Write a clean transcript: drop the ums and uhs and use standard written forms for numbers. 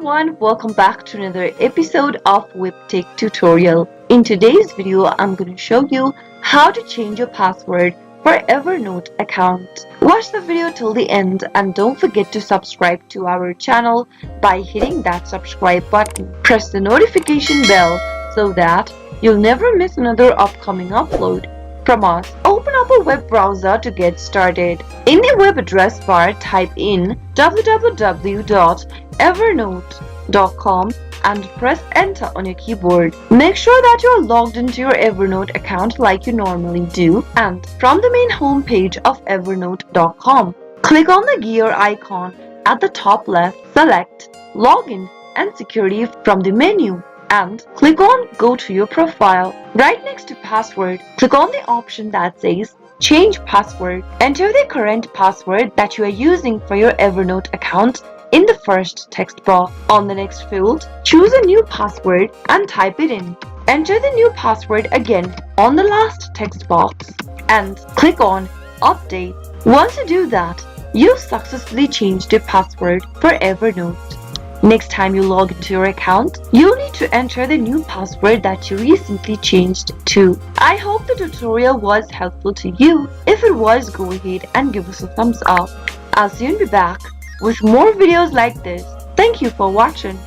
everyone, welcome back to another episode of Webtech Tutorial. In today's video, I'm going to show you how to change your password for Evernote account. Watch the video till the end and don't forget to subscribe to our channel by hitting that subscribe button. Press the notification bell so that you'll never miss another upcoming upload from us. Open up a web browser to get started. In the web address bar, type in www.evernote.com and press enter on your keyboard. Make sure that you're logged into your Evernote account like you normally do, and from the main home page of evernote.com, click on the gear icon at the top left, select Login and Security from the menu, and click on Go to your profile. Right next to password, click on the option that says Change Password. Enter the current password that you are using for your Evernote account in the first text box. On the next field, choose a new password and type it in. Enter the new password again on the last text box and click on Update. Once you do that, you've successfully changed your password for Evernote. Next time you log into your account, you'll need to enter the new password that you recently changed to. I hope the tutorial was helpful to you. If it was, go ahead and give us a thumbs up. I'll soon be back with more videos like this. Thank you for watching.